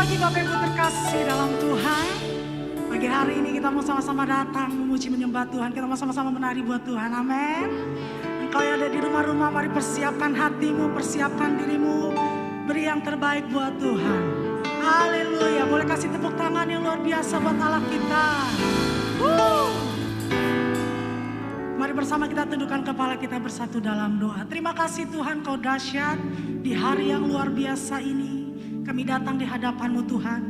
pagi Bapak Ibu terkasih dalam Tuhan. Pagi hari ini kita mau sama-sama datang memuji menyembah Tuhan. Kita mau sama-sama menari buat Tuhan, amin. Engkau yang ada di rumah-rumah, mari persiapkan hatimu, persiapkan dirimu. Beri yang terbaik buat Tuhan. Haleluya, boleh kasih tepuk tangan yang luar biasa buat Allah kita. Mari bersama kita tundukkan kepala kita bersatu dalam doa. Terima kasih Tuhan, Kau dahsyat di hari yang luar biasa ini. Kami datang di hadapan-Mu Tuhan.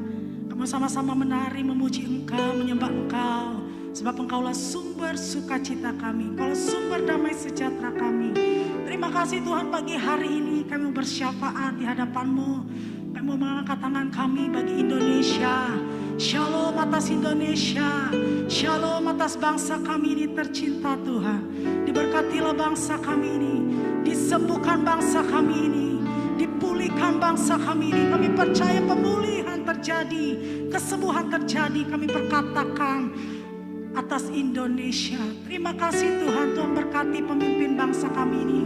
Kami sama-sama menari, memuji Engkau, menyembah Engkau. Sebab Engkaulah sumber sukacita kami. Engkaulah sumber damai sejahtera kami. Terima kasih Tuhan, pagi hari ini kami bersyafaat di hadapan-Mu. Kami mau mengangkat tangan kami bagi Indonesia. Shalom atas Indonesia. Shalom atas bangsa kami ini tercinta Tuhan. Diberkatilah bangsa kami ini. Disembuhkan bangsa kami ini. Dipulihkan bangsa kami ini. Kami percaya pemulihan terjadi. Kesembuhan terjadi. Kami berkatakan atas Indonesia. Terima kasih Tuhan. Tuhan berkati pemimpin bangsa kami ini.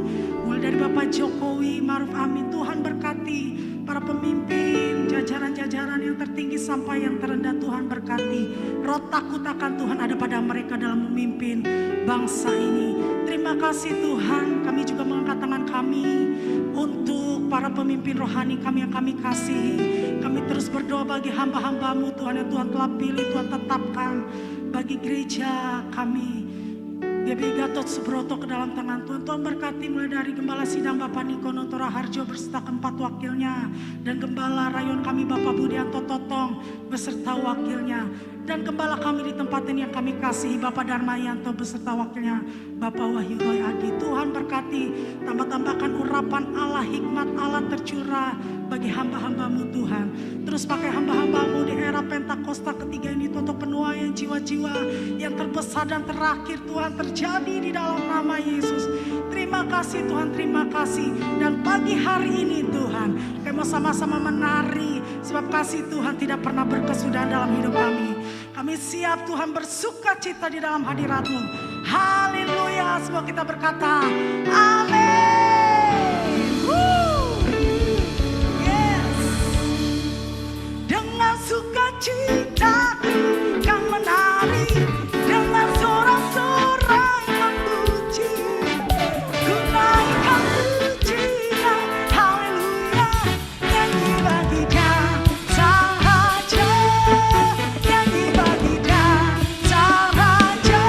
Mulai dari Bapak Jokowi, Maruf Amin. Tuhan berkati para pemimpin, jajaran-jajaran yang tertinggi sampai yang terendah. Tuhan berkati. Roh takut akan Tuhan ada pada mereka dalam memimpin bangsa ini. Terima kasih Tuhan. Kami juga mengangkat tangan kami untuk para pemimpin rohani kami yang kami kasihi. Kami terus berdoa bagi hamba-hamba-Mu Tuhan yang Tuhan telah pilih, Tuhan tetapkan bagi gereja kami. GBI Gatot Subroto ke dalam tangan Tuhan. Tuhan berkati mulai dari Gembala Sidang Bapak Niko Nontora Harjo beserta keempat wakilnya. Dan Gembala Rayon kami Bapak Budianto Totong beserta wakilnya. Dan Gembala kami di tempat ini yang kami kasihi Bapak Darmayanto beserta wakilnya Bapak Wahyu Roy Adi. Tuhan berkati, tambah-tambahkan urapan Allah, hikmat Allah tercurah bagi hamba-hamba-Mu Tuhan. Terus pakai hamba-hamba-Mu di era Pentakosta ketiga ini untuk penuaian jiwa-jiwa yang terbesar dan terakhir Tuhan terjadi di dalam nama Yesus. Terima kasih Tuhan, terima kasih. Dan pagi hari ini Tuhan, kami mau sama-sama menari sebab kasih Tuhan tidak pernah berkesudahan dalam hidup kami. Kami siap Tuhan bersuka cita di dalam hadirat-Mu. Haleluya, semua kita berkata amin. Yes. Dengan sukacita kan menari, dengan sorak-sorai memuji, ku naikkan pujian, haleluya, nyanyi bagi Dia saja, nyanyi bagi Dia saja.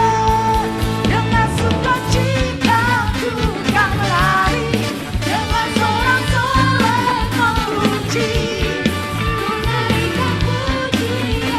Dengan sukacita ku kan menari, dengan sorak-sorai memuji, ku naikkan pujian.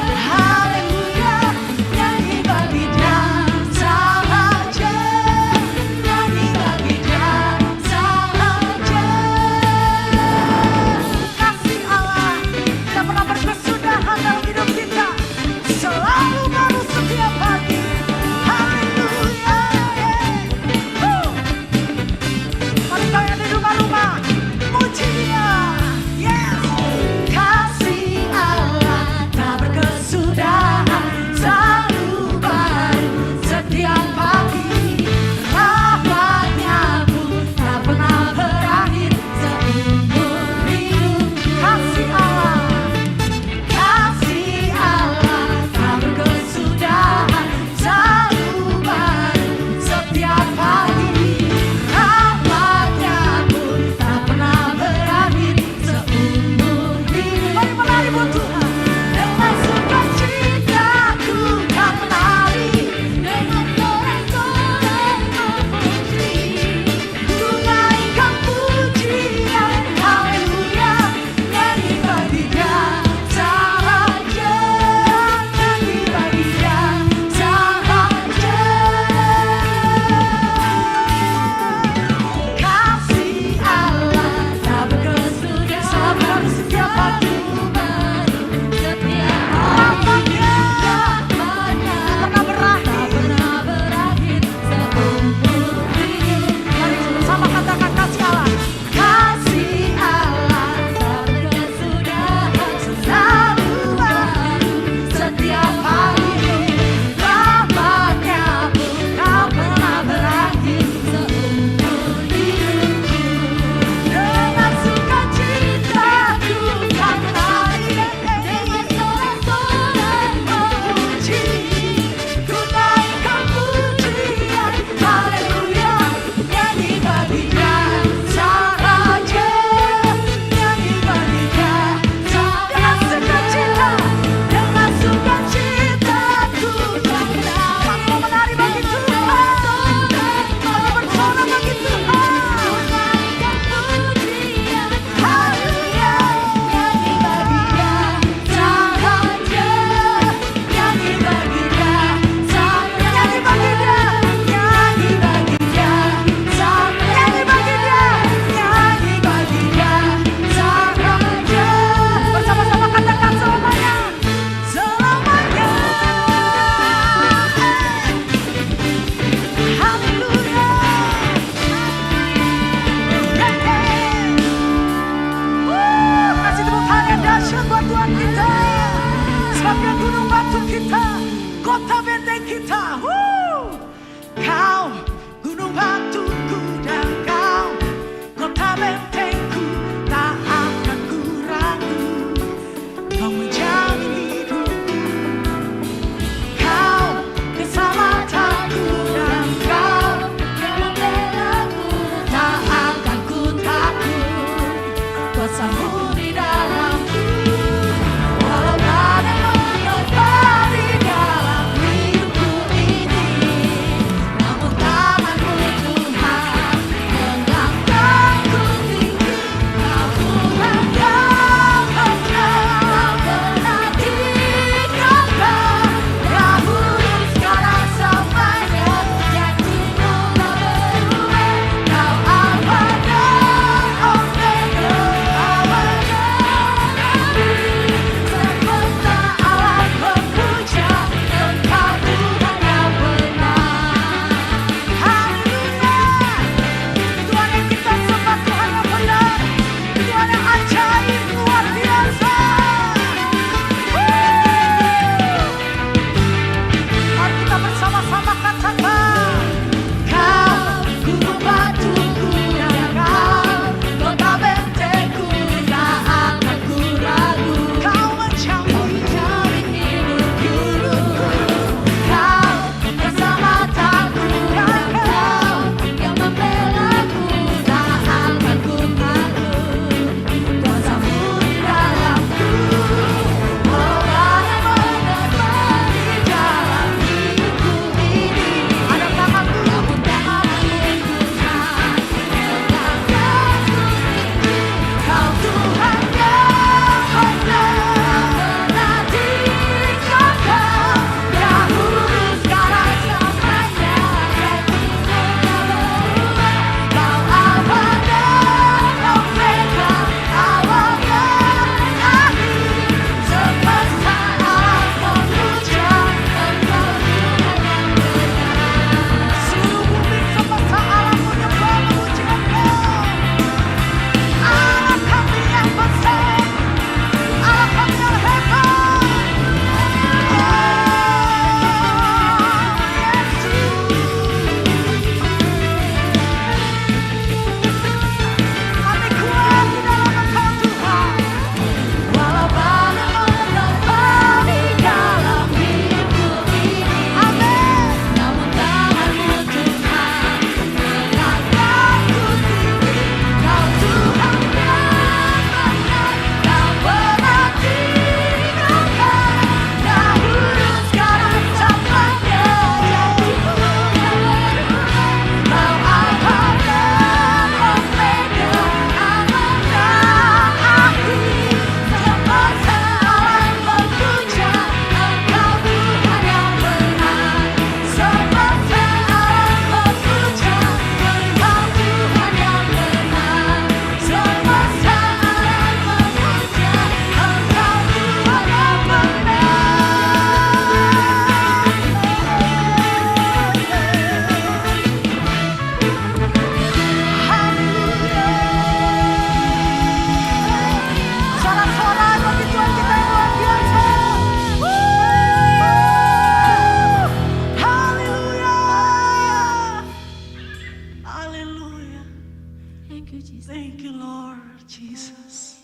Thank you, Jesus. Thank you Lord Jesus.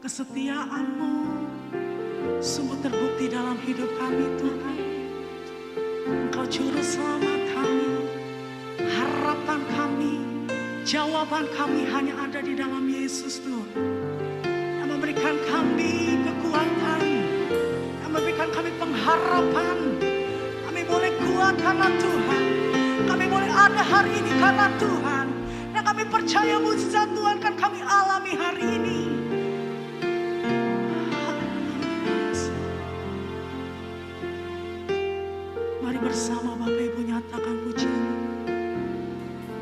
Kesetiaan-Mu sungguh terbukti dalam hidup kami Tuhan. Engkau juru selamat kami, harapan kami, jawaban kami hanya ada di dalam Yesus Tuhan. Yang memberikan kami kekuatan, yang memberikan kami pengharapan. Kami boleh kuat karena Tuhan. Kami boleh ada hari ini karena Tuhan. Dan kami percaya mujizat Tuhan kan kami alami hari ini. Mari bersama Bapak Ibu nyatakan pujian.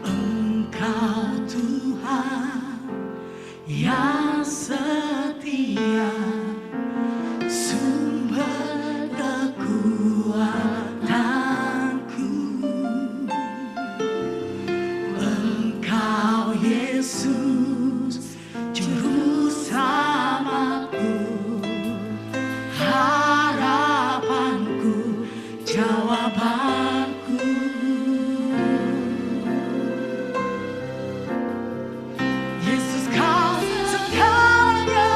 Engkau Tuhan yang setia, sumber kekuatanku. Engkau Yesus juru selamatku, harapanku, jawabanku. Yesus kau segalanya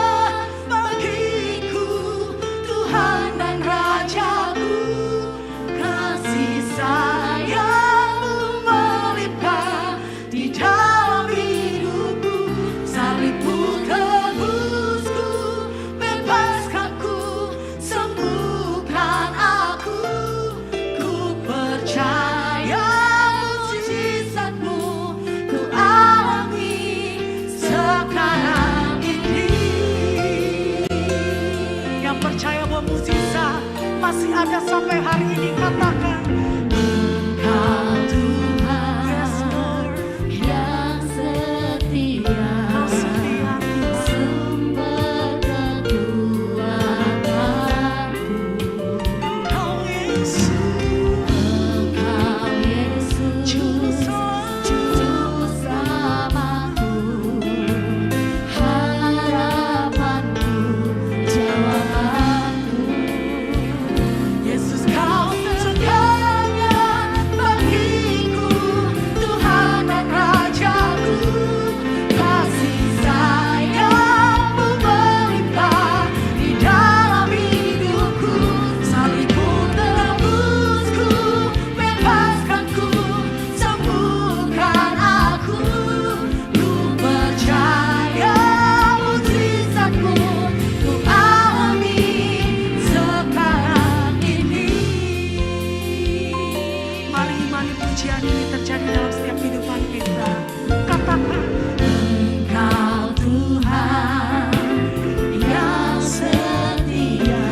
bagiku, Tuhan dan Rajaku. Kasih sayang-Mu melimpah di dalam hidupku. Salib-Mu tebusku, bebaskanku, sembuhkan aku. Ku percaya mujizat-Mu ku alami sekarang ini. Yang percaya bahwa mujizat masih ada sampai hari ini, katakan Engkau Tuhan. Yes Lord, Yang setia, Kau setia Tuhan. sumber kekuatanku. Engkau Yesus, Engkau Yesus, juru selamat. juru selamatku, harapanku, jawabanku. Yesus kau segalanya bagiku, Tuhan dan Rajaku. Kasih sayang-Mu melimpah di dalam hidupku. Salib-Mu tebusku, bebaskanku, sembuhkan aku. Ku percaya mujizat-Mu ku alami sekarang ini. Mari imani pujian ini terjadi dalam setiap kehidupan kita. Katakan Engkau Tuhan yang setia,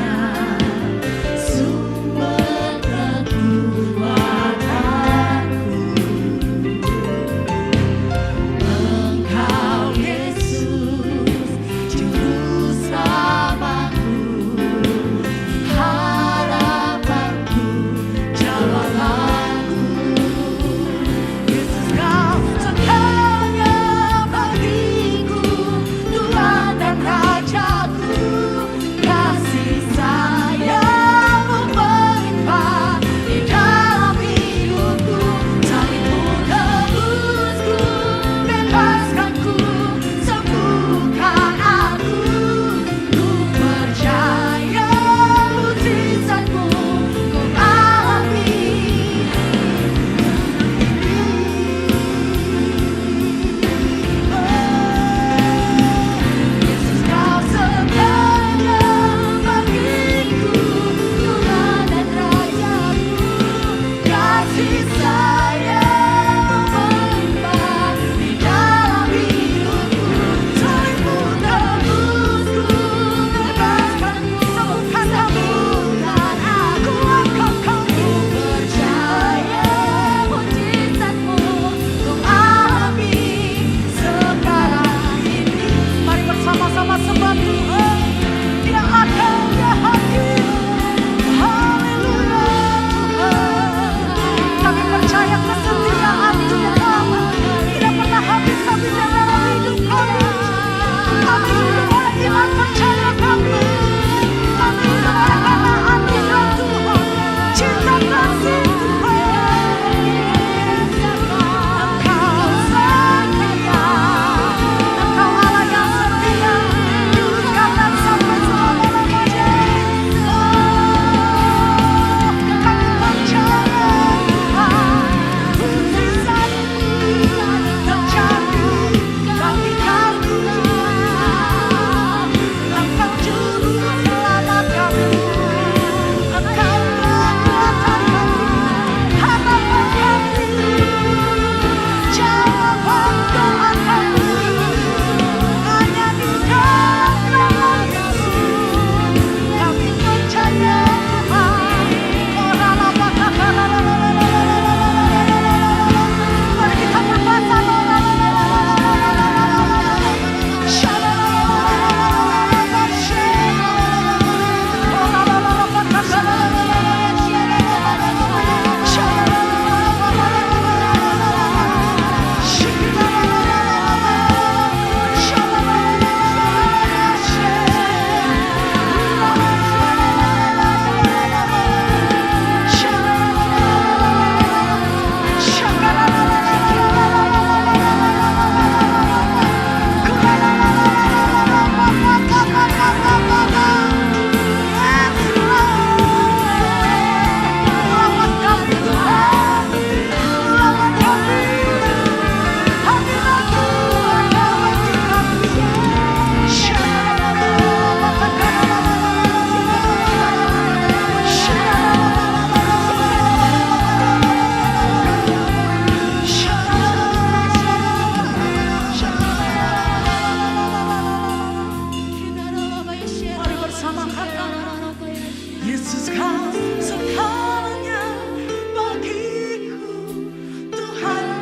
sumber kekuatanku. Engkau Yesus juru selamatku, harapanku, jawabanku. Yesus kau setia,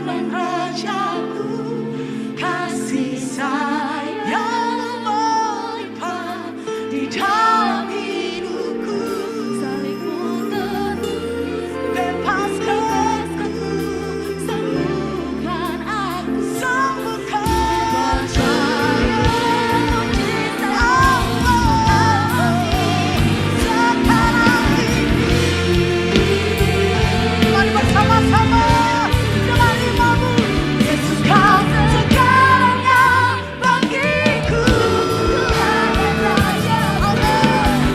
dan rajaku, kasih sayang melimpah di dalam hidupku. Salibmu tebus, Bebaskan aku, sembuhkan aku. sembuhkan Percaya mujizat Allah sekarang ini. Mari bersama-sama dengan imamu. Yesus, kau segalanya bagiku. Tuhan dan Raja,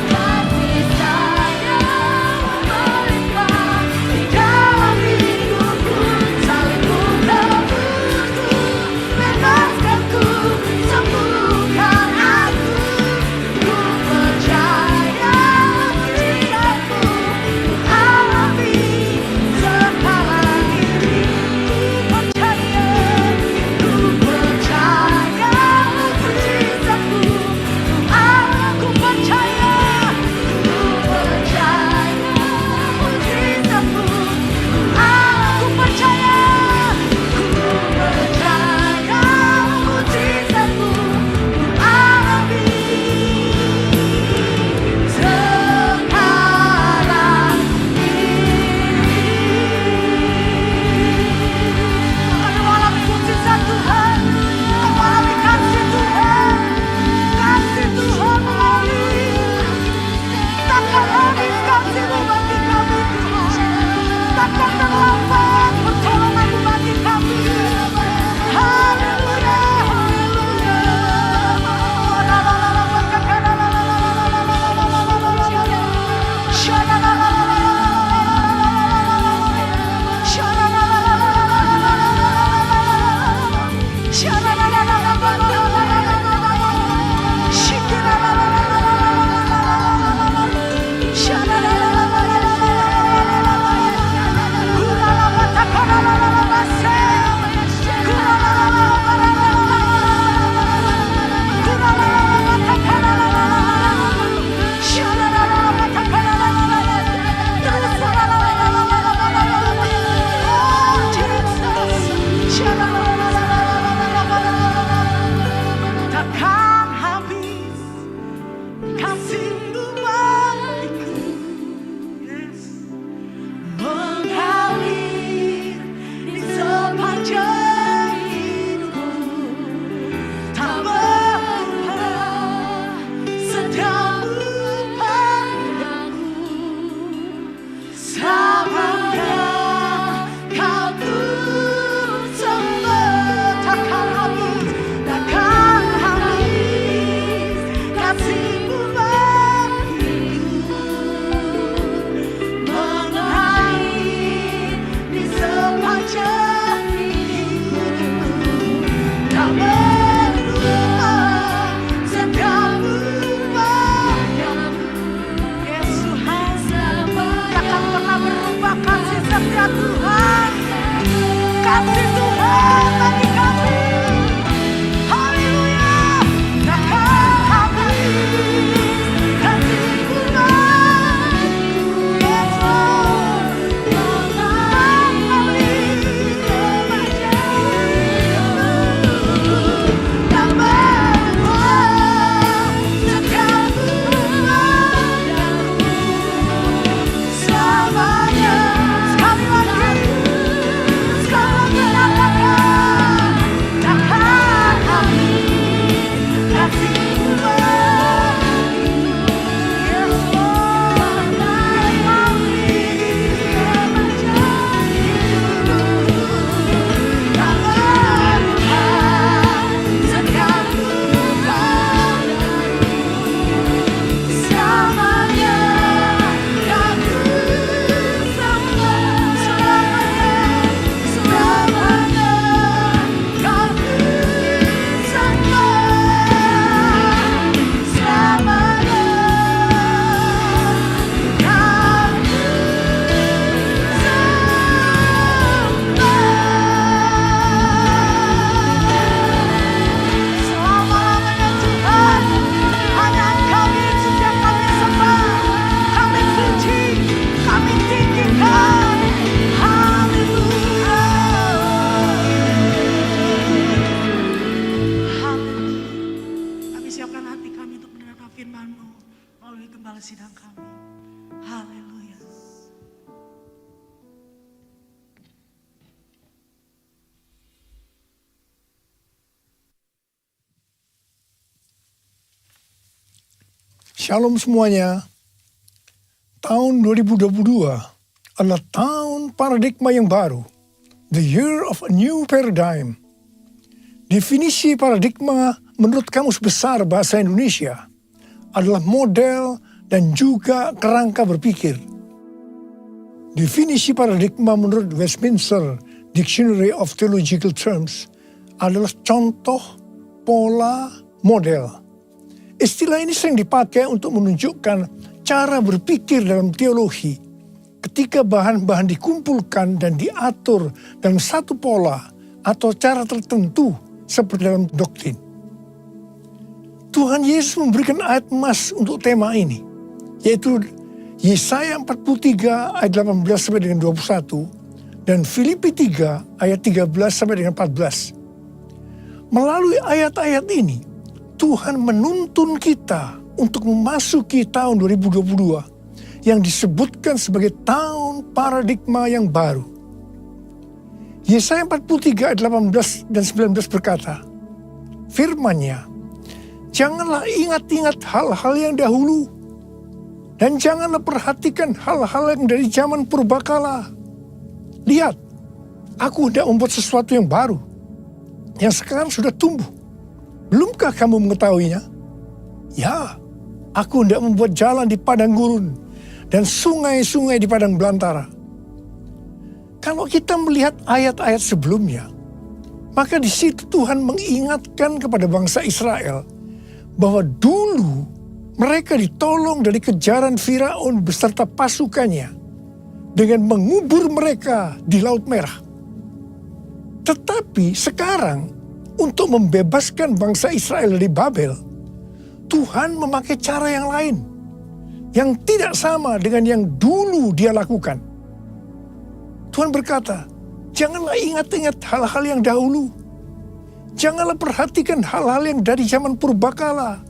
kasih sayang melimpah Di dalam hidupku, salibmu tebusku, bebaskanku, sembuhkan aku. Ku percaya mujizatmu, ku alami sekarang ini. Ku percaya mujizatmu, aku percaya mujizatmu, aku percaya mujizatmu, ku alami sekarang ini. Kami alami mujizat Tuhan, kami alami kasih Tuhan, kasih Tuhan mengalir. Takkan habis kasih-Mu bagi kami Tuhan, takkan terlambat pertolongan-Mu bagi kami. Haleluya, haleluya. Takkan habis kasih-Mu bagiku. Yes. Mengalir di sepanjang hidupku, tak berhenti setiamu padaku. Selamanya kau ku sembah. Takkan habis, takkan habis kasih-Mu bagiku. Mengalir di sepanjang hidupku, tak berubah setiamu padaku. Yes, Tuhan, takkan pernah berubah kasih setia Tuhan, kasih Tuhan bagi kami. Haleluya, takkan habis kasih-Mu bagiku. Yes, Lord, mengalir sepanjang hidupku, tak berubah setiamu padaku. Selamanya, sekali lagi nyatakan Shalom semuanya. Tahun 2022 adalah tahun paradigma yang baru. The year of a new paradigm. Definisi paradigma menurut Kamus Besar Bahasa Indonesia adalah model dan juga kerangka berpikir. Definisi paradigma menurut Westminster Dictionary of Theological Terms adalah contoh, pola, model. Istilah ini sering dipakai untuk menunjukkan cara berpikir dalam teologi ketika bahan-bahan dikumpulkan dan diatur dalam satu pola atau cara tertentu seperti dalam doktrin. Tuhan Yesus memberikan ayat emas untuk tema ini, yaitu Yesaya 43 ayat 18 sampai dengan 21 dan Filipi 3 ayat 13 sampai dengan 14. Melalui ayat-ayat ini, Tuhan menuntun kita untuk memasuki tahun 2022 yang disebutkan sebagai tahun paradigma yang baru. Yesaya 43 ayat 18 dan 19 berkata, firman-Nya, janganlah ingat-ingat hal-hal yang dahulu, dan janganlah perhatikan hal-hal yang dari zaman purbakala. Lihat, aku hendak membuat sesuatu yang baru, yang sekarang sudah tumbuh. Belumkah kamu mengetahuinya? Ya, aku hendak membuat jalan di padang gurun dan sungai-sungai di padang belantara. Kalau kita melihat ayat-ayat sebelumnya, maka di situ Tuhan mengingatkan kepada bangsa Israel bahwa dulu mereka ditolong dari kejaran Firaun beserta pasukannya dengan mengubur mereka di Laut Merah. Tetapi sekarang, untuk membebaskan bangsa Israel dari Babel, Tuhan memakai cara yang lain, yang tidak sama dengan yang dulu dia lakukan. Tuhan berkata, janganlah ingat-ingat hal-hal yang dahulu. Janganlah perhatikan hal-hal yang dari zaman purbakala.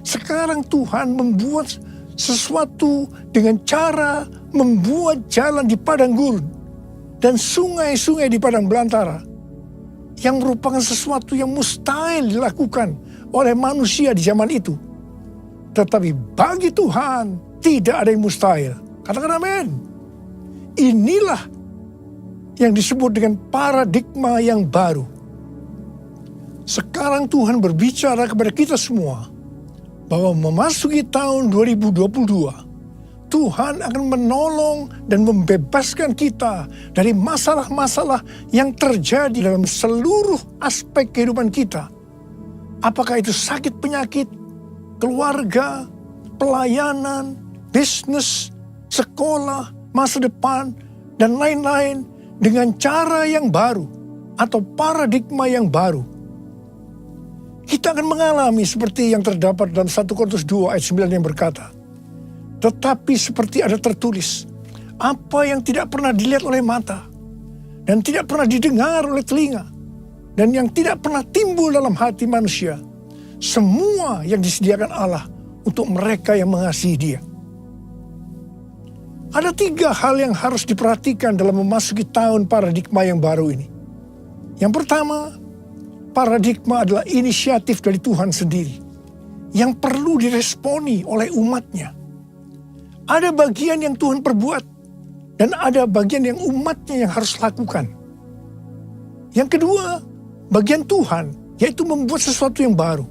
Sekarang Tuhan membuat sesuatu dengan cara membuat jalan di padang gurun dan sungai-sungai di padang belantara, yang merupakan sesuatu yang mustahil dilakukan oleh manusia di zaman itu. Tetapi bagi Tuhan tidak ada yang mustahil. Katakan amin. Inilah yang disebut dengan paradigma yang baru. Sekarang Tuhan berbicara kepada kita semua bahwa memasuki tahun 2022, Tuhan akan menolong dan membebaskan kita dari masalah-masalah yang terjadi dalam seluruh aspek kehidupan kita. Apakah itu sakit penyakit, keluarga, pelayanan, bisnis, sekolah, masa depan, dan lain-lain dengan cara yang baru atau paradigma yang baru. Kita akan mengalami seperti yang terdapat dalam 1 Korintus 2 ayat 9 yang berkata, tetapi seperti ada tertulis, apa yang tidak pernah dilihat oleh mata, dan tidak pernah didengar oleh telinga, dan yang tidak pernah timbul dalam hati manusia, semua yang disediakan Allah untuk mereka yang mengasihi Dia. Ada 3 hal yang harus diperhatikan dalam memasuki tahun paradigma yang baru ini. Yang pertama, paradigma adalah inisiatif dari Tuhan sendiri, yang perlu diresponi oleh umatnya. Ada bagian yang Tuhan perbuat, dan ada bagian yang umatnya yang harus lakukan. Yang kedua, bagian Tuhan, yaitu membuat sesuatu yang baru.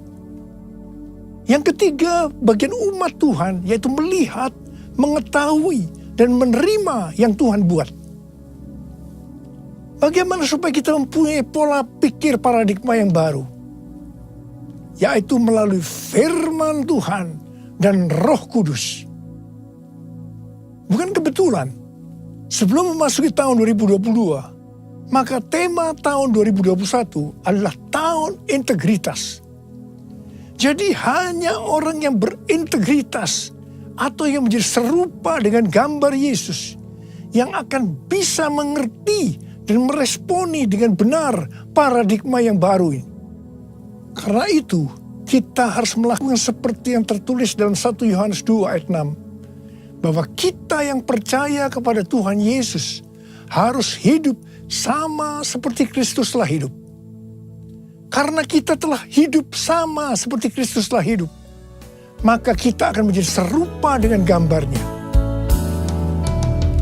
Yang ketiga, bagian umat Tuhan, yaitu melihat, mengetahui, dan menerima yang Tuhan buat. Bagaimana supaya kita mempunyai pola pikir paradigma yang baru? Yaitu melalui firman Tuhan dan Roh Kudus. Bukan kebetulan, sebelum memasuki tahun 2022, maka tema tahun 2021 adalah tahun integritas. Jadi hanya orang yang berintegritas atau yang menjadi serupa dengan gambar Yesus yang akan bisa mengerti dan meresponi dengan benar paradigma yang baru ini. Karena itu, kita harus melakukan seperti yang tertulis dalam 1 Yohanes 2 ayat 6. Bahwa kita yang percaya kepada Tuhan Yesus harus hidup sama seperti Kristus telah hidup. Karena kita telah hidup sama seperti Kristus telah hidup, maka kita akan menjadi serupa dengan gambarnya.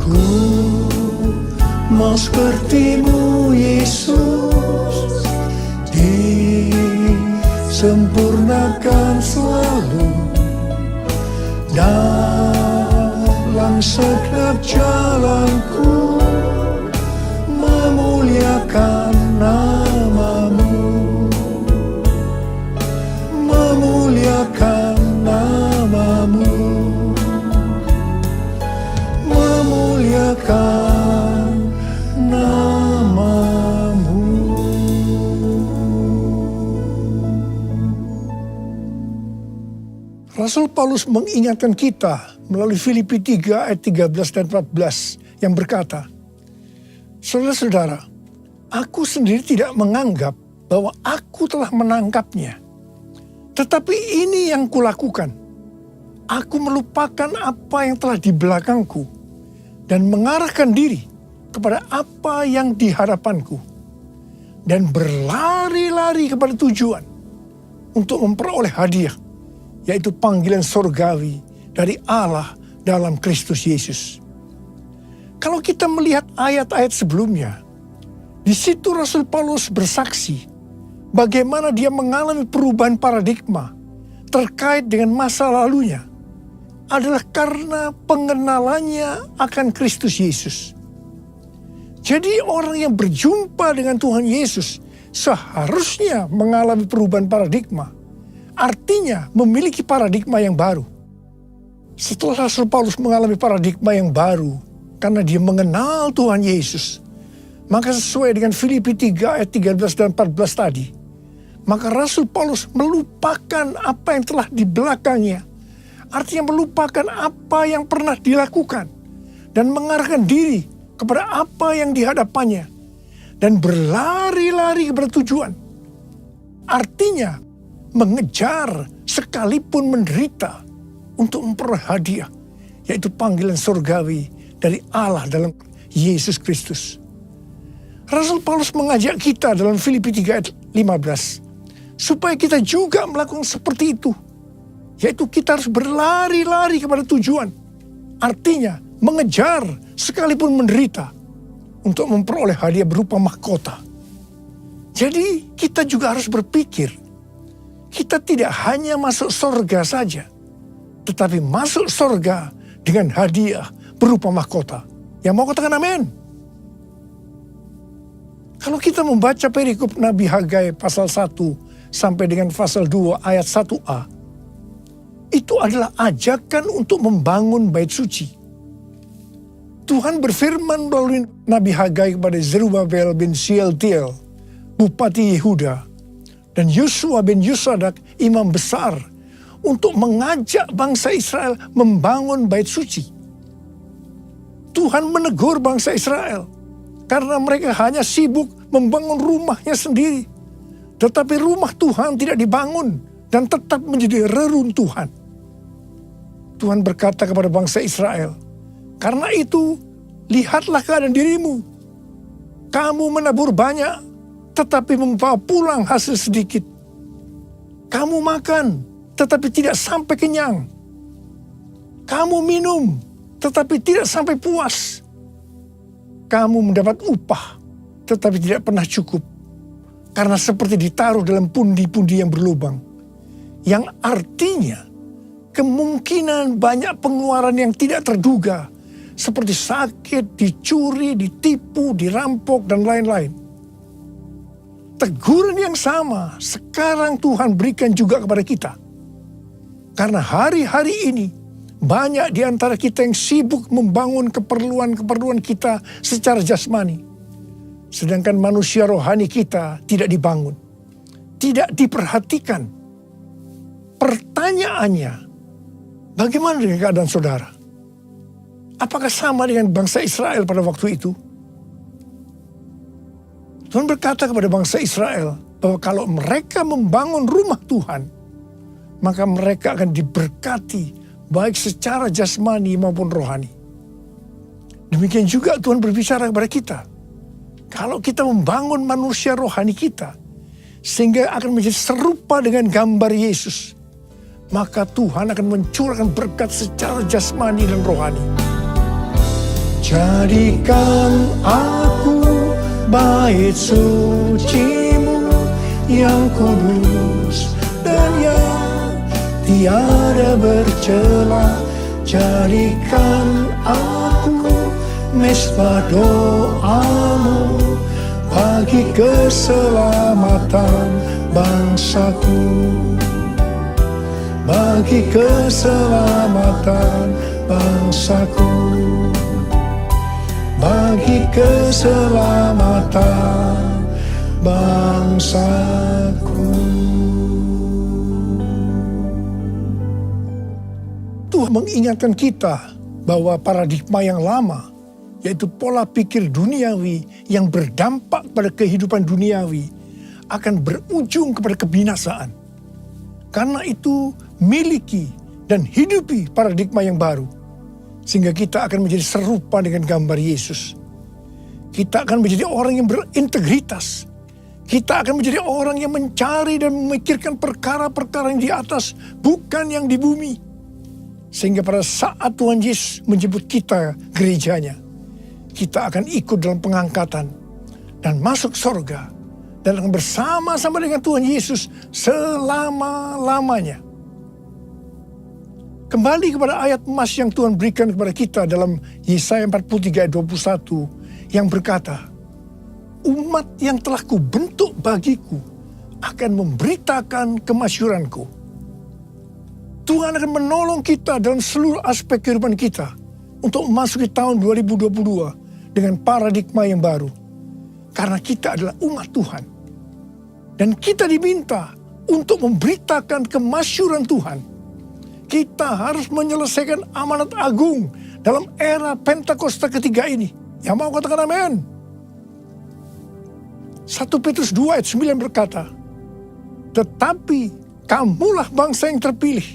Ku mau sepertimu Yesus, disempurnakan selalu dalam setiap jalanku, memuliakan namamu, memuliakan namamu, memuliakan namamu. Rasul Paulus mengingatkan kita melalui Filipi 3 ayat 13 dan 14 yang berkata, saudara-saudara, aku sendiri tidak menganggap bahwa aku telah menangkapnya. Tetapi ini yang kulakukan. Aku melupakan apa yang telah di belakangku dan mengarahkan diri kepada apa yang di hadapanku. Dan berlari-lari kepada tujuan untuk memperoleh hadiah, yaitu panggilan sorgawi dari Allah dalam Kristus Yesus. Kalau kita melihat ayat-ayat sebelumnya, di situ Rasul Paulus bersaksi bagaimana dia mengalami perubahan paradigma terkait dengan masa lalunya adalah karena pengenalannya akan Kristus Yesus. Jadi orang yang berjumpa dengan Tuhan Yesus seharusnya mengalami perubahan paradigma. Artinya memiliki paradigma yang baru. Setelah Rasul Paulus mengalami paradigma yang baru karena dia mengenal Tuhan Yesus, maka sesuai dengan Filipi 3 ayat 13 dan 14 tadi, maka Rasul Paulus melupakan apa yang telah di belakangnya. Artinya melupakan apa yang pernah dilakukan dan mengarahkan diri kepada apa yang di hadapannya dan berlari-lari kepada tujuan. Artinya mengejar sekalipun menderita untuk memperoleh hadiah, yaitu panggilan surgawi dari Allah dalam Yesus Kristus. Rasul Paulus mengajak kita dalam Filipi 3 ayat 15 supaya kita juga melakukan seperti itu, yaitu kita harus berlari-lari kepada tujuan. Artinya mengejar sekalipun menderita untuk memperoleh hadiah berupa mahkota. Jadi kita juga harus berpikir, kita tidak hanya masuk surga saja, tetapi masuk surga dengan hadiah berupa mahkota. Yang mau katakan amin? Kalau kita membaca perikop Nabi Hagai pasal 1 sampai dengan pasal 2 ayat 1a, itu adalah ajakan untuk membangun bait suci. Tuhan berfirman melalui Nabi Hagai kepada Zerubabel bin Shealtiel, Bupati Yehuda, dan Yosua bin Yosadak, imam besar, untuk mengajak bangsa Israel membangun bait suci. Tuhan menegur bangsa Israel karena mereka hanya sibuk membangun rumahnya sendiri. Tetapi rumah Tuhan tidak dibangun dan tetap menjadi reruntuhan. Tuhan berkata kepada bangsa Israel, karena itu lihatlah keadaan dirimu. Kamu menabur banyak, tetapi membawa pulang hasil sedikit. Kamu makan, tetapi tidak sampai kenyang. Kamu minum, tetapi tidak sampai puas. Kamu mendapat upah, tetapi tidak pernah cukup. Karena seperti ditaruh dalam pundi-pundi yang berlubang. Yang artinya, kemungkinan banyak pengeluaran yang tidak terduga, seperti sakit, dicuri, ditipu, dirampok, dan lain-lain. Teguran yang sama sekarang Tuhan berikan juga kepada kita. Karena hari-hari ini banyak di antara kita yang sibuk membangun keperluan-keperluan kita secara jasmani. Sedangkan manusia rohani kita tidak dibangun, tidak diperhatikan. Pertanyaannya, bagaimana dengan keadaan saudara? Apakah sama dengan bangsa Israel pada waktu itu? Tuhan berkata kepada bangsa Israel bahwa kalau mereka membangun rumah Tuhan, maka mereka akan diberkati baik secara jasmani maupun rohani. Demikian juga Tuhan berbicara kepada kita. Kalau kita membangun manusia rohani kita, sehingga akan menjadi serupa dengan gambar Yesus, maka Tuhan akan mencurahkan berkat secara jasmani dan rohani. Jadikan aku bait suci-Mu yang kudus dan yang tiada bercela. Jadikan aku mesbah doa-Mu bagi keselamatan bangsaku, bagi keselamatan bangsaku, bagi keselamatan bangsaku. Tuhan mengingatkan kita bahwa paradigma yang lama, yaitu pola pikir duniawi yang berdampak pada kehidupan duniawi, akan berujung kepada kebinasaan. Karena itu, miliki dan hidupi paradigma yang baru, sehingga kita akan menjadi serupa dengan gambar Yesus. Kita akan menjadi orang yang berintegritas. Kita akan menjadi orang yang mencari dan memikirkan perkara-perkara yang di atas, bukan yang di bumi. Sehingga pada saat Tuhan Yesus menjemput kita gerejanya, kita akan ikut dalam pengangkatan dan masuk surga dan akan bersama-sama dengan Tuhan Yesus selama-lamanya. Kembali kepada ayat emas yang Tuhan berikan kepada kita dalam Yesaya 43 ayat 21 yang berkata, umat yang telah kubentuk bagiku akan memberitakan kemasyuranku. Tuhan akan menolong kita dalam seluruh aspek kehidupan kita untuk memasuki tahun 2022 dengan paradigma yang baru. Karena kita adalah umat Tuhan. Dan kita diminta untuk memberitakan kemasyuran Tuhan. Kita harus menyelesaikan amanat agung dalam era Pentakosta ketiga ini. Yang mau katakan amin? 1 Petrus 2 ayat 9 berkata, tetapi kamulah bangsa yang terpilih,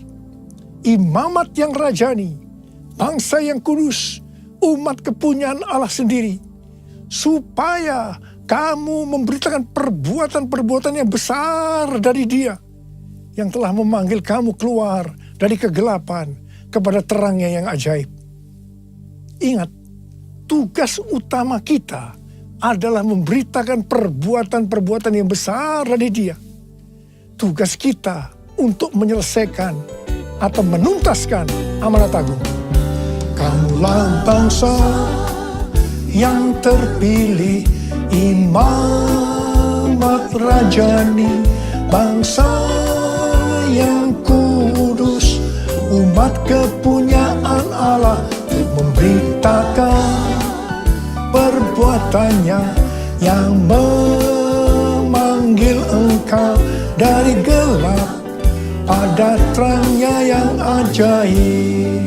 imamat yang rajani, bangsa yang kudus, umat kepunyaan Allah sendiri, supaya kamu memberitakan perbuatan-perbuatan yang besar dari Dia, yang telah memanggil kamu keluar dari kegelapan kepada terangnya yang ajaib. Ingat, tugas utama kita adalah memberitakan perbuatan-perbuatan yang besar dari Dia. Tugas kita untuk menyelesaikan atau menuntaskan amanat agung. Kamulah bangsa yang terpilih, imamat rajani, bangsa yang kudus, umat kepunyaan Allah, untuk memberitakan perbuatannya yang memanggil engkau dari gelap pada terangnya yang ajaib.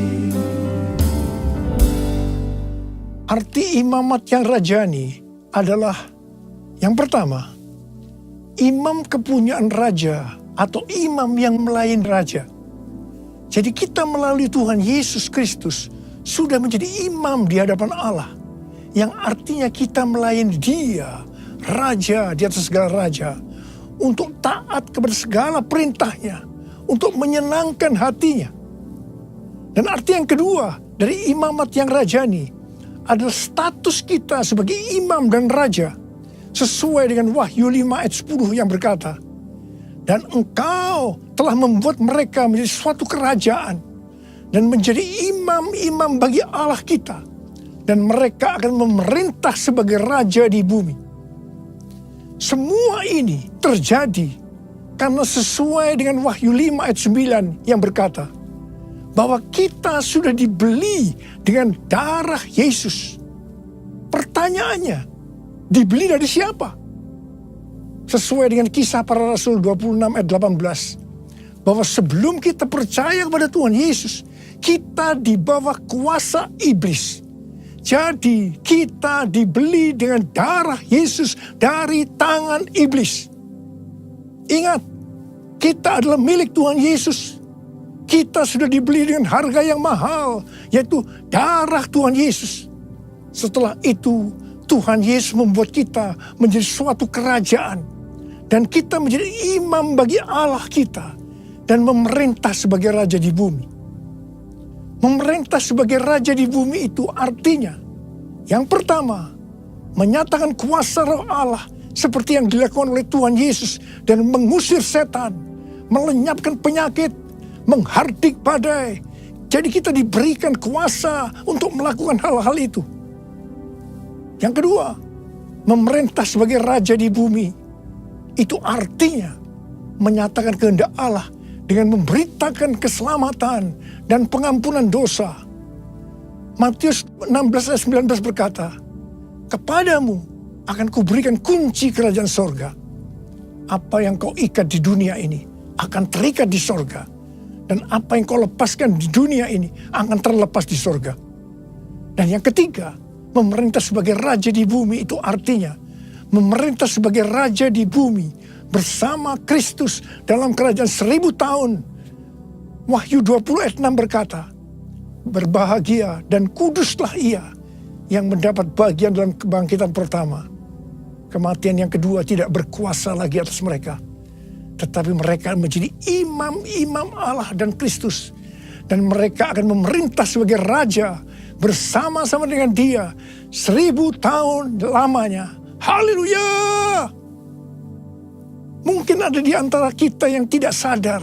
Arti imamat yang rajani adalah yang pertama, imam kepunyaan raja atau imam yang melayani raja. Jadi kita melalui Tuhan Yesus Kristus sudah menjadi imam di hadapan Allah. Yang artinya kita melayani Dia, Raja di atas segala raja, untuk taat kepada segala perintahnya, untuk menyenangkan hatinya. Dan arti yang kedua dari imamat yang rajani adalah status kita sebagai imam dan raja, sesuai dengan Wahyu 5 ayat 10 yang berkata, dan engkau telah membuat mereka menjadi suatu kerajaan dan menjadi imam-imam bagi Allah kita, dan mereka akan memerintah sebagai raja di bumi. Semua ini terjadi karena sesuai dengan Wahyu 5 ayat 9 yang berkata bahwa kita sudah dibeli dengan darah Yesus. Pertanyaannya, dibeli dari siapa? Sesuai dengan Kisah Para Rasul 26 ayat 18, bahwa sebelum kita percaya kepada Tuhan Yesus, kita di bawah kuasa iblis. Jadi kita dibeli dengan darah Yesus dari tangan iblis. Ingat, kita adalah milik Tuhan Yesus. Kita sudah dibeli dengan harga yang mahal, yaitu darah Tuhan Yesus. Setelah itu, Tuhan Yesus membuat kita menjadi suatu kerajaan. Dan kita menjadi imam bagi Allah kita. dan memerintah sebagai raja di bumi. Memerintah sebagai raja di bumi itu artinya, yang pertama, menyatakan kuasa roh Allah seperti yang dilakukan oleh Tuhan Yesus dan mengusir setan, melenyapkan penyakit, menghardik badai. Jadi kita diberikan kuasa untuk melakukan hal-hal itu. Yang kedua, memerintah sebagai raja di bumi. Itu artinya menyatakan kehendak Allah dengan memberitakan keselamatan dan pengampunan dosa. Matius 16 ayat 19 berkata, "Kepadamu akan kuberikan kunci kerajaan sorga. Apa yang kau ikat di dunia ini akan terikat di sorga. Dan apa yang kau lepaskan di dunia ini akan terlepas di sorga." Dan yang ketiga, memerintah sebagai raja di bumi itu artinya memerintah sebagai raja di bumi bersama Kristus dalam kerajaan 1000 tahun. Wahyu 20 ayat 6 berkata, "Berbahagia dan kuduslah ia yang mendapat bagian dalam kebangkitan pertama. Kematian yang kedua tidak berkuasa lagi atas mereka. Tetapi mereka menjadi imam-imam Allah dan Kristus. Dan mereka akan memerintah sebagai raja bersama-sama dengan dia 1000 tahun lamanya." Haleluya! Mungkin ada di antara kita yang tidak sadar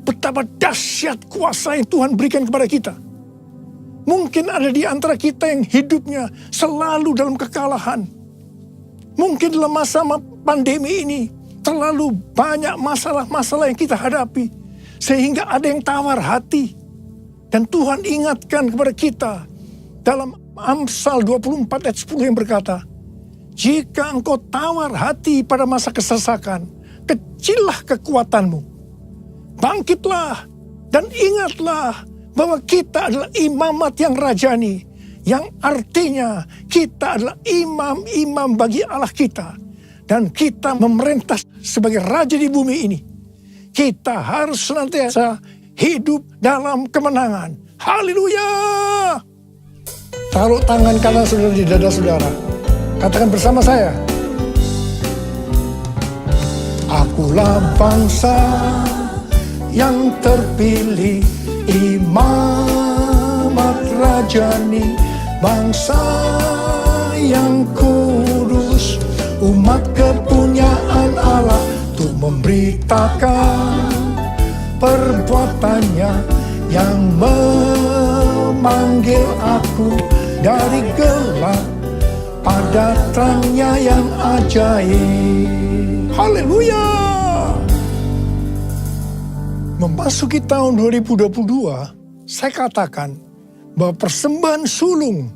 betapa dahsyat kuasa yang Tuhan berikan kepada kita. Mungkin ada di antara kita yang hidupnya selalu dalam kekalahan. Mungkin dalam masa pandemi ini terlalu banyak masalah-masalah yang kita hadapi, sehingga ada yang tawar hati. Dan Tuhan ingatkan kepada kita dalam Amsal 24 ayat 10 yang berkata, "Jika engkau tawar hati pada masa kesesakan, kecillah kekuatanmu. Bangkitlah dan ingatlah bahwa kita adalah imamat yang rajani, yang artinya kita adalah imam-imam bagi Allah kita. Dan kita memerintah sebagai raja di bumi ini. Kita harus senantiasa hidup dalam kemenangan." Haleluya! Taruh tangan kanan saudara di dada saudara. Katakan bersama saya, "Akulah bangsa yang terpilih, imamat rajani, bangsa yang kudus, umat kepunyaan Allah, untuk memberitakan perbuatannya yang memanggil aku dari gelap pada terangnya yang ajaib." Haleluya! Memasuki tahun 2022, saya katakan bahwa persembahan sulung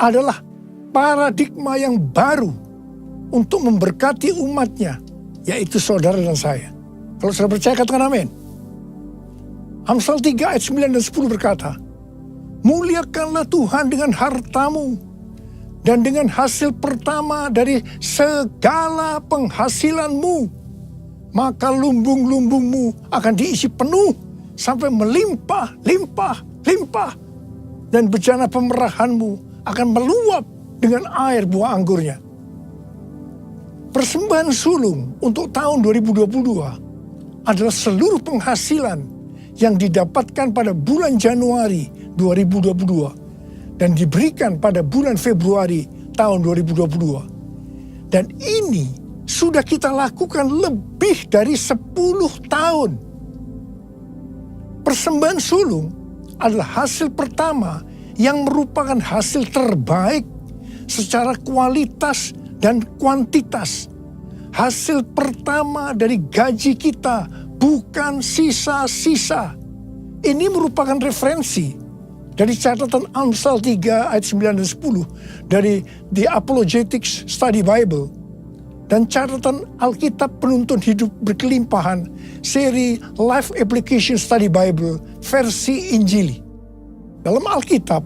adalah paradigma yang baru untuk memberkati umatnya, yaitu saudara dan saya. Kalau saudara percaya, katakan amin. Amsal 3 ayat 9 dan 10 berkata, "Muliakanlah Tuhan dengan hartamu dan dengan hasil pertama dari segala penghasilanmu, maka lumbung-lumbungmu akan diisi penuh sampai melimpah, limpah, limpah, dan bejana pemerahanmu akan meluap dengan air buah anggurnya." Persembahan sulung untuk tahun 2022 adalah seluruh penghasilan yang didapatkan pada bulan Januari 2022 dan diberikan pada bulan Februari tahun 2022. Dan ini sudah kita lakukan lebih dari 10 tahun. Persembahan sulung adalah hasil pertama yang merupakan hasil terbaik secara kualitas dan kuantitas. Hasil pertama dari gaji kita, bukan sisa-sisa. Ini merupakan referensi dari catatan Amsal 3 ayat 9 dan 10 dari The Apologetics Study Bible dan catatan Alkitab Penuntun Hidup Berkelimpahan seri Life Application Study Bible versi Injili. Dalam Alkitab,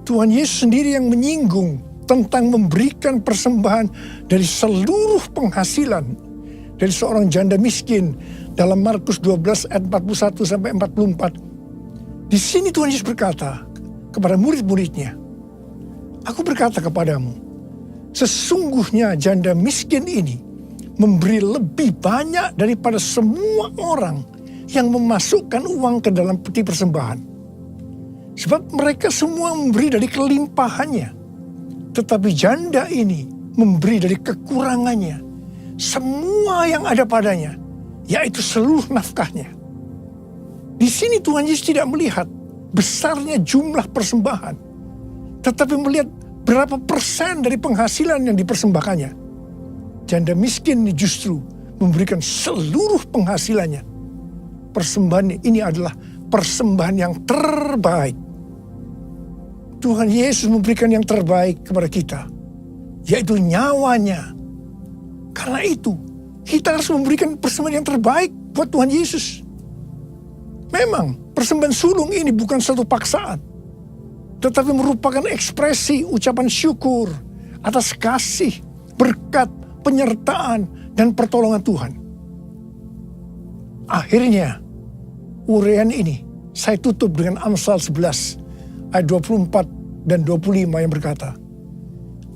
Tuhan Yesus sendiri yang menyinggung tentang memberikan persembahan dari seluruh penghasilan dari seorang janda miskin dalam Markus 12 ayat 41 sampai 44. Di sini Tuhan Yesus berkata kepada murid-muridnya, "Aku berkata kepadamu, sesungguhnya janda miskin ini memberi lebih banyak daripada semua orang yang memasukkan uang ke dalam peti persembahan. Sebab mereka semua memberi dari kelimpahannya. Tetapi janda ini memberi dari kekurangannya. Semua yang ada padanya, yaitu seluruh nafkahnya. Di sini Tuhan Yesus tidak melihat besarnya jumlah persembahan, tetapi melihat berapa persen dari penghasilan yang dipersembahkannya. Janda miskin ini justru memberikan seluruh penghasilannya. Persembahan ini adalah persembahan yang terbaik. Tuhan Yesus memberikan yang terbaik kepada kita, yaitu nyawanya. Karena itu, kita harus memberikan persembahan yang terbaik buat Tuhan Yesus. Memang, persembahan sulung ini bukan satu paksaan, tetapi merupakan ekspresi ucapan syukur atas kasih, berkat, penyertaan, dan pertolongan Tuhan. Akhirnya, uraian ini saya tutup dengan Amsal 11 ayat 24 dan 25 yang berkata,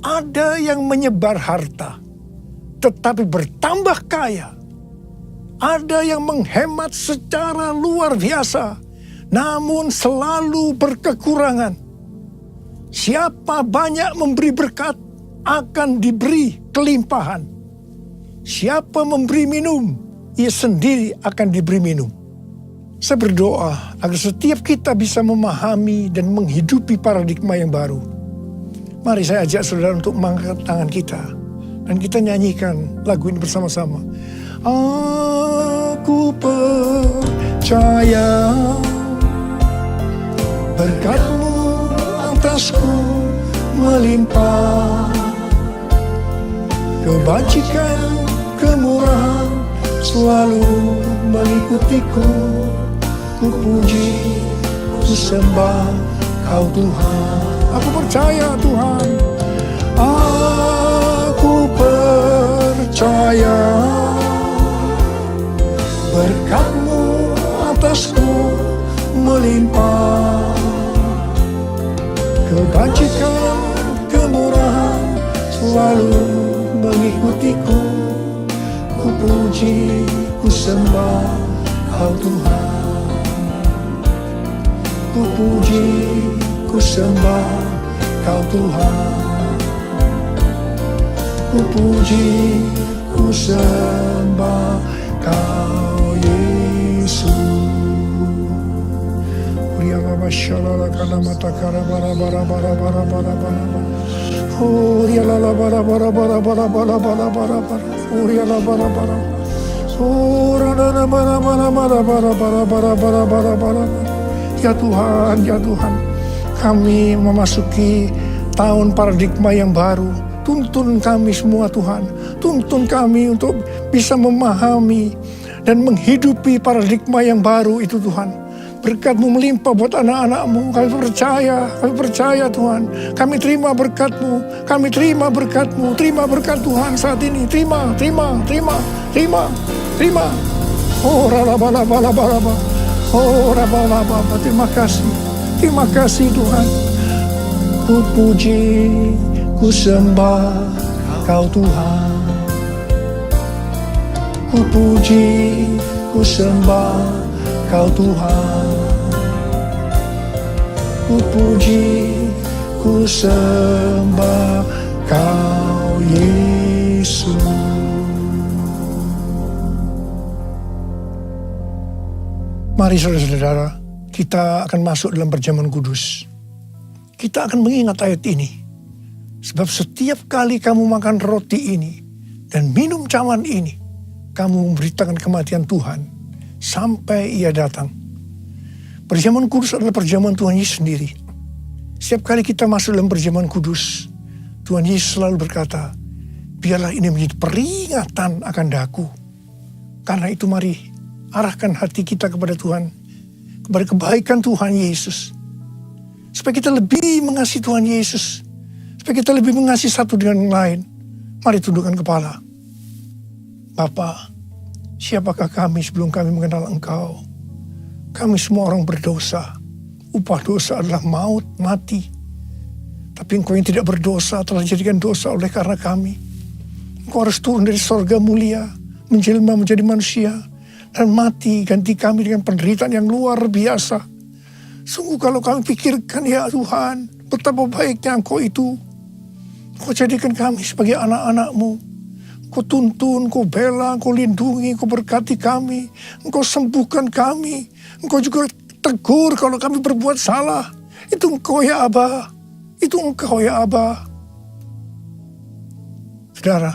ada yang menyebar harta tetapi bertambah kaya. Ada yang menghemat secara luar biasa namun selalu berkekurangan. Siapa banyak memberi berkat akan diberi kelimpahan. Siapa memberi minum, ia sendiri akan diberi minum. Saya berdoa agar setiap kita bisa memahami dan menghidupi paradigma yang baru. Mari saya ajak saudara untuk mengangkat tangan kita. Dan kita nyanyikan lagu ini bersama-sama. Aku percaya berkat-Mu atasku melimpah. Kebajikan, kemurahan selalu mengikutiku. Ku puji, ku sembah Kau Tuhan. Aku percaya Tuhan. Aku percaya berkat-Mu atasku melimpah. Kebajikan, kemurahan selalu mengikutiku. Ku puji, ku sembah Kau Tuhan. Ku puji, ku sembah Kau Tuhan. Ku puji, ku sembah Kau Yesus. Uriya baba shalala kana matakara bara bara bara bara bara bara. Uriya la bara bara bara bara bara bara bara bara. Uriya la bara bara. Ora la bara bara bara bara bara bara bara bara bara. Ya Tuhan, ya Tuhan, kami memasuki tahun paradigma yang baru. Tuntun kami semua Tuhan, tuntun kami untuk bisa memahami dan menghidupi paradigma yang baru itu Tuhan. Berkat-Mu melimpah buat anak-anak-Mu, kami percaya Tuhan. Kami terima berkat-Mu, kami terima berkat-Mu, terima berkat Tuhan saat ini. Terima. Oh raba-laba-laba-laba, oh raba-laba-laba, terima kasih Tuhan. Ku puji, ku sembah Kau Tuhan. Ku puji, ku sembah Kau Tuhan. Ku puji, ku sembah Kau Yesus. Mari saudara-saudara, kita akan masuk dalam perjamuan kudus. Kita akan mengingat ayat ini. Sebab setiap kali kamu makan roti ini dan minum cawan ini, kamu memberitakan kematian Tuhan sampai Ia datang. Perjamuan kudus adalah perjamuan Tuhan Yesus sendiri. Setiap kali kita masuk dalam perjamuan kudus, Tuhan Yesus selalu berkata, biarlah ini menjadi peringatan akan daku. Karena itu mari arahkan hati kita kepada Tuhan, kepada kebaikan Tuhan Yesus. Supaya kita lebih mengasihi Tuhan Yesus. Supaya kita lebih mengasihi satu dengan yang lain. Mari tundukkan kepala. Bapa, siapakah kami sebelum kami mengenal Engkau? Kami semua orang berdosa. Upah dosa adalah maut, mati. Tapi Engkau yang tidak berdosa telah dijadikan dosa oleh karena kami. Engkau harus turun dari sorga mulia, menjelma menjadi manusia, dan mati, ganti kami dengan penderitaan yang luar biasa. Sungguh kalau kami pikirkan ya Tuhan, betapa baiknya Engkau itu. Engkau jadikan kami sebagai anak-anak-Mu. Engkau tuntun, Engkau bela, Engkau lindungi, Engkau berkati kami. Engkau sembuhkan kami. Engkau juga tegur kalau kami berbuat salah. Itu Engkau ya Aba. Itu Engkau ya Aba. Saudara,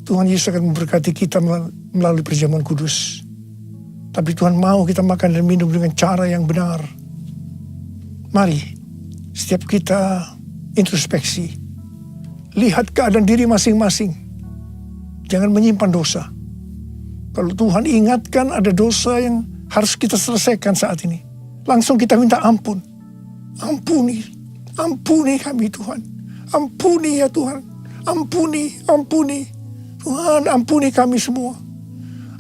Tuhan Yesus akan memberkati kita melalui perjamuan kudus. Tapi Tuhan mau kita makan dan minum dengan cara yang benar. Mari, setiap kita introspeksi. Lihat keadaan diri masing-masing. Jangan menyimpan dosa. Kalau Tuhan ingatkan ada dosa yang harus kita selesaikan saat ini, langsung kita minta ampun. Ampuni kami Tuhan. Ampuni ya Tuhan. Ampuni. Tuhan, ampuni kami semua.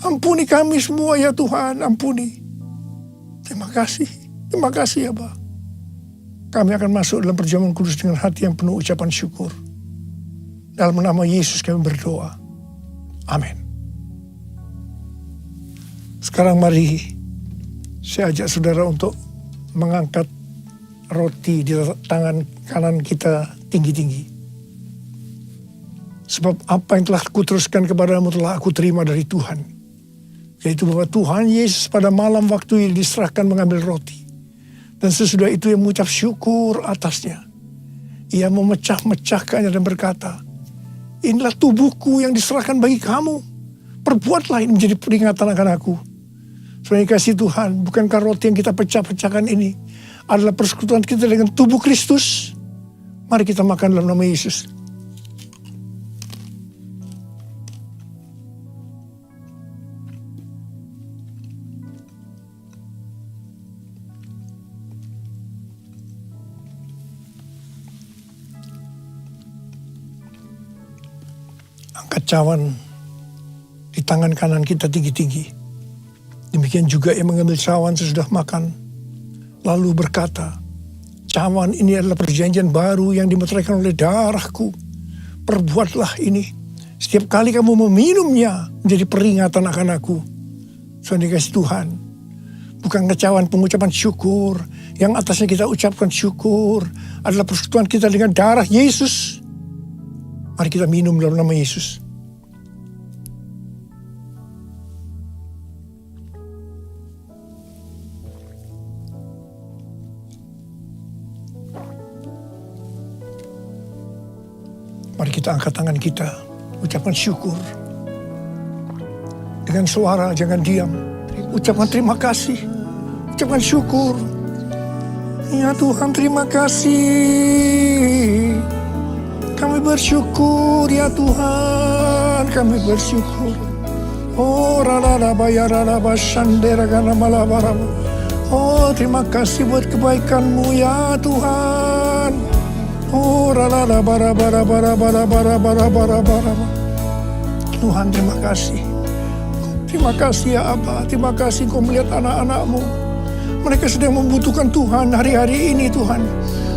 Ampuni kami semua ya Tuhan, ampuni. Terima kasih ya Bapa. Kami akan masuk dalam perjamuan kudus dengan hati yang penuh ucapan syukur. Dalam nama Yesus kami berdoa. Amin. Sekarang mari saya ajak saudara untuk mengangkat roti di tangan kanan kita tinggi-tinggi. Sebab apa yang telah kuteruskan kepadamu telah aku terima dari Tuhan. Yaitu bahwa Tuhan Yesus pada malam waktu diserahkan mengambil roti. Dan sesudah itu ia mengucap syukur atasnya. Ia memecah-mecahkannya dan berkata, inilah tubuhku yang diserahkan bagi kamu. Perbuatlah ini menjadi peringatan akan aku. Saudara kasih Tuhan, bukankah roti yang kita pecah-pecahkan ini adalah persekutuan kita dengan tubuh Kristus? Mari kita makan dalam nama Yesus. Angkat cawan di tangan kanan kita tinggi-tinggi. Demikian juga ia mengambil cawan sesudah makan. Lalu berkata, cawan ini adalah perjanjian baru yang dimeteraikan oleh darahku. Perbuatlah ini. Setiap kali kamu meminumnya menjadi peringatan akan aku. Saudara kasih Tuhan. Bukan cawan pengucapan syukur. Yang atasnya kita ucapkan syukur. Adalah persekutuan kita dengan darah Yesus. Mari kita minum dalam nama Yesus. Mari kita angkat tangan kita, ucapkan syukur. Dengan suara, jangan diam. Ucapkan terima kasih, ucapkan syukur. Ya Tuhan, terima kasih. Kami bersyukur ya Tuhan, kami bersyukur. Oh raraba ya raraba shandera gana malabaraba. Oh terima kasih buat kebaikan-Mu ya Tuhan. Oh raraba bara bara bara bara bara bara bara. Tuhan terima kasih. Terima kasih ya Aba, terima kasih Kau melihat anak-anak-Mu. Mereka sedang membutuhkan Tuhan hari-hari ini Tuhan.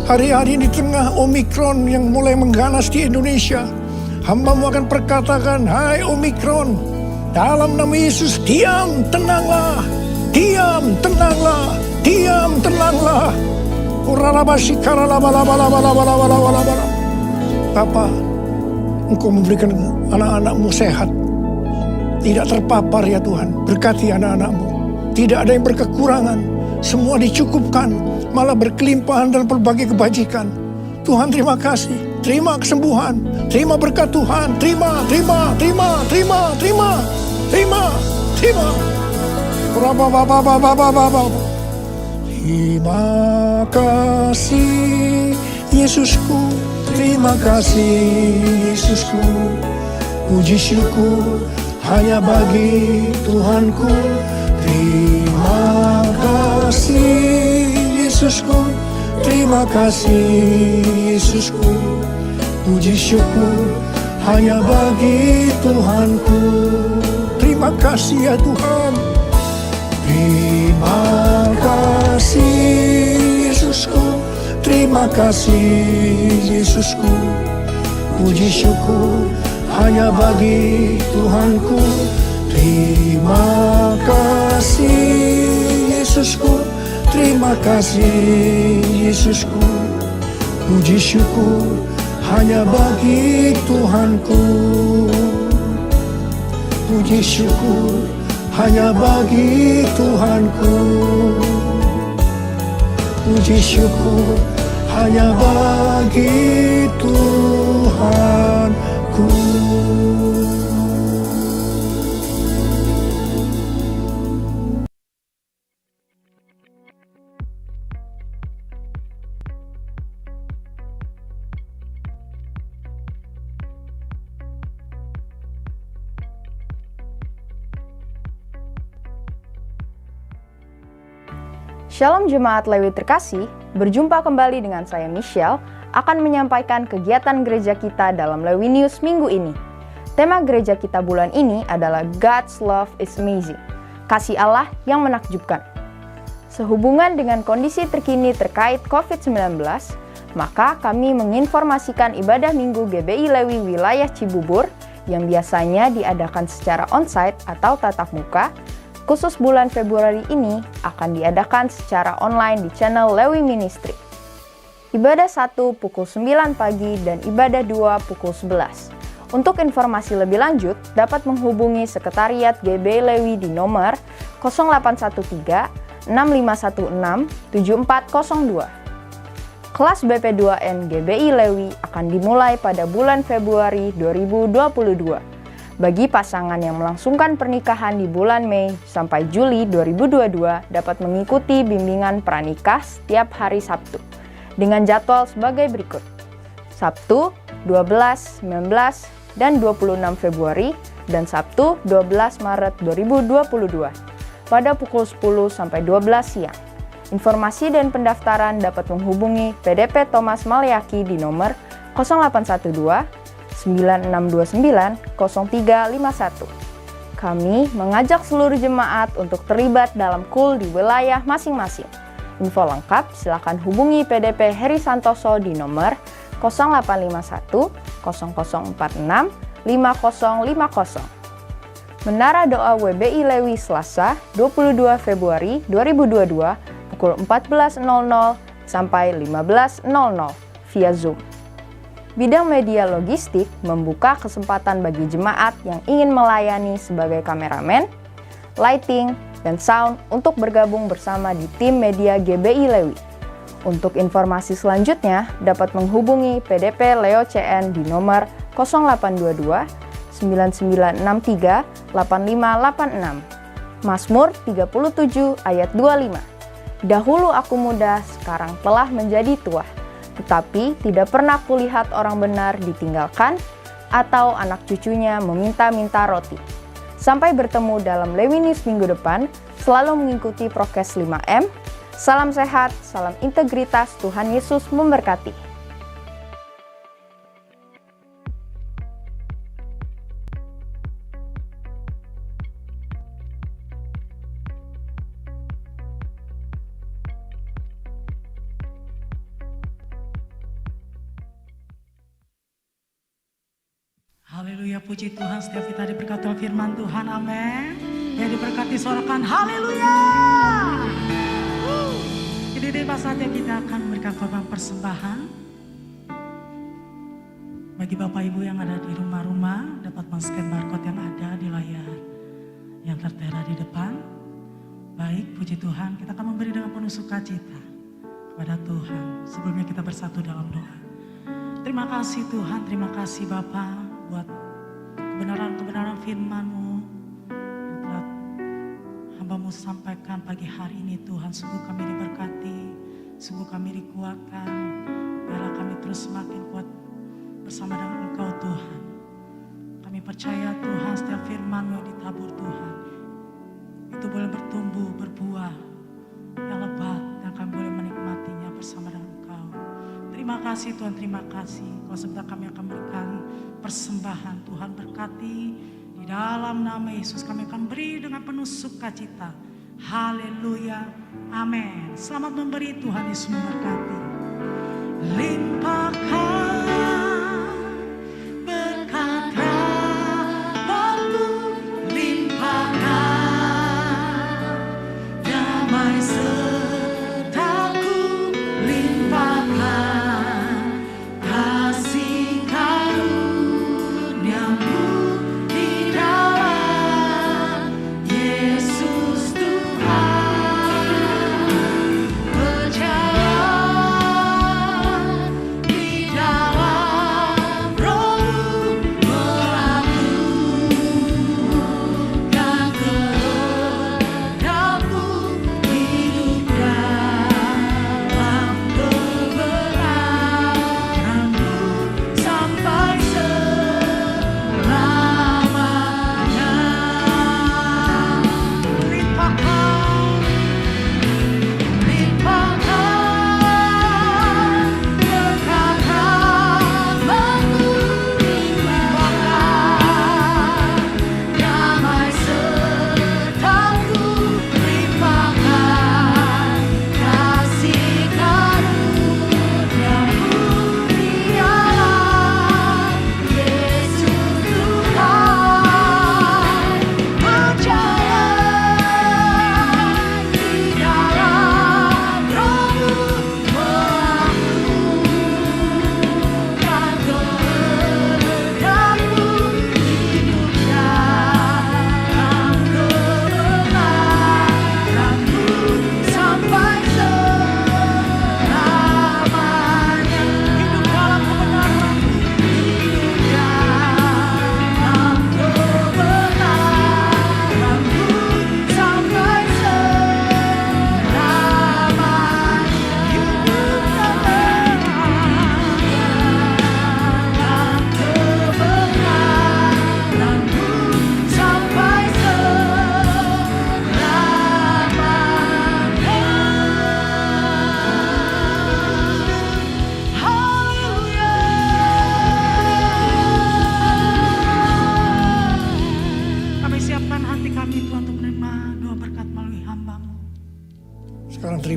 Hari-hari di tengah Omikron yang mulai mengganas di Indonesia. Hamba-Mu akan perkatakan, hai Omikron, dalam nama Yesus diam, tenanglah. Diam, tenanglah. Diam, tenanglah. Bapa, Engkau memberikan anak-anak-Mu sehat. Tidak terpapar ya Tuhan. Berkati anak-anak-Mu. Tidak ada yang berkekurangan. Semua dicukupkan. Malah berkelimpahan dan berbagai kebajikan. Tuhan terima kasih. Terima kesembuhan. Terima berkat Tuhan. Terima. Terima kasih Yesusku. Terima kasih Yesusku. Puji syukur hanya bagi Tuhanku. Terima kasih Yesusku, terima kasih Yesusku. Puji syukur hanya bagi Tuhanku. Terima kasih ya Tuhan. Terima kasih Yesusku, terima kasih Yesusku. Puji syukur hanya bagi Tuhanku. Terima kasih Yesusku, terima kasih Yesusku. Puji syukur hanya bagi Tuhanku. Puji syukur hanya bagi Tuhanku. Puji syukur hanya bagi Tuhanku. Shalom Jemaat Lewi terkasih, berjumpa kembali dengan saya Michelle akan menyampaikan kegiatan gereja kita dalam Lewi News minggu ini. Tema gereja kita bulan ini adalah God's Love is Amazing, kasih Allah yang menakjubkan. Sehubungan dengan kondisi terkini terkait COVID-19, maka kami menginformasikan ibadah minggu GBI Lewi wilayah Cibubur yang biasanya diadakan secara onsite atau tatap muka, khusus bulan Februari ini akan diadakan secara online di channel Lewi Ministry. Ibadah 1 pukul 9 pagi dan ibadah 2 pukul 11. Untuk informasi lebih lanjut, dapat menghubungi Sekretariat GBI Lewi di nomor 0813 6516 7402. Kelas BP2N GBI Lewi akan dimulai pada bulan Februari 2022. Bagi pasangan yang melangsungkan pernikahan di bulan Mei sampai Juli 2022 dapat mengikuti bimbingan pranikah setiap hari Sabtu dengan jadwal sebagai berikut. Sabtu 12, 19, dan 26 Februari dan Sabtu 12 Maret 2022 pada pukul 10 sampai 12 siang. Informasi dan pendaftaran dapat menghubungi PDP Thomas Maliaki di nomor 0812 9629 0351. Kami mengajak seluruh jemaat untuk terlibat dalam KUL di wilayah masing-masing. Info lengkap silakan hubungi PDP Heri Santoso di nomor 0851 0046 5050. Menara Doa WBI Lewi Selasa 22 Februari 2022 pukul 14.00 sampai 15.00 via Zoom. Bidang media logistik membuka kesempatan bagi jemaat yang ingin melayani sebagai kameramen, lighting, dan sound untuk bergabung bersama di tim media GBI Lewi. Untuk informasi selanjutnya dapat menghubungi PDP Leo CN di nomor 0822 9963 8586. Mazmur 37 ayat 25. Dahulu aku muda, sekarang telah menjadi tua. Tetapi tidak pernah kulihat orang benar ditinggalkan atau anak cucunya meminta-minta roti. Sampai bertemu dalam Lewi News minggu depan, selalu mengikuti prokes 5M. Salam sehat, salam integritas, Tuhan Yesus memberkati. Haleluya, puji Tuhan, setiap kita diberkati oleh firman Tuhan, amin. Yang diberkati sorakan haleluya. Ini tiba saatnya kita akan memberikan korban persembahan. Bagi Bapak Ibu yang ada di rumah-rumah, dapat men-scan barcode yang ada di layar yang tertera di depan. Baik, puji Tuhan, kita akan memberi dengan penuh sukacita kepada Tuhan. Sebelumnya kita bersatu dalam doa. Terima kasih Tuhan, terima kasih Bapa buat kebenaran-kebenaran firman-Mu yang telah hamba-Mu sampaikan pagi hari ini Tuhan. Sungguh kami diberkati, sungguh kami dikuatkan, biarlah kami terus semakin kuat bersama dengan Engkau Tuhan. Kami percaya Tuhan setiap firman-Mu yang ditabur Tuhan, itu boleh bertumbuh, berbuah yang lebat dan kami boleh menikmatinya bersama dengan Engkau. Terima kasih Tuhan, terima kasih. Kalau sebentar kami akan berikan persembahan, Tuhan berkati di dalam nama Yesus. Kami akan beri dengan penuh sukacita. Haleluya, amin. Selamat memberi, Tuhan Yesus memberkati. Limpahkan berkat rahmat-Mu, limpahkan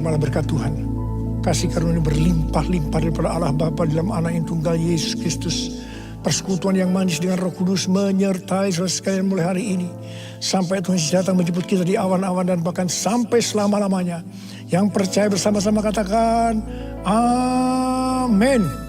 terimalah berkat Tuhan. Kasih karunia berlimpah-limpah daripada Allah Bapa dalam anak yang tunggal Yesus Kristus. Persekutuan yang manis dengan Roh Kudus menyertai saudara sekalian mulai hari ini. Sampai Tuhan Yesus datang menjemput kita di awan-awan dan bahkan sampai selama-lamanya. Yang percaya bersama-sama katakan, Amin.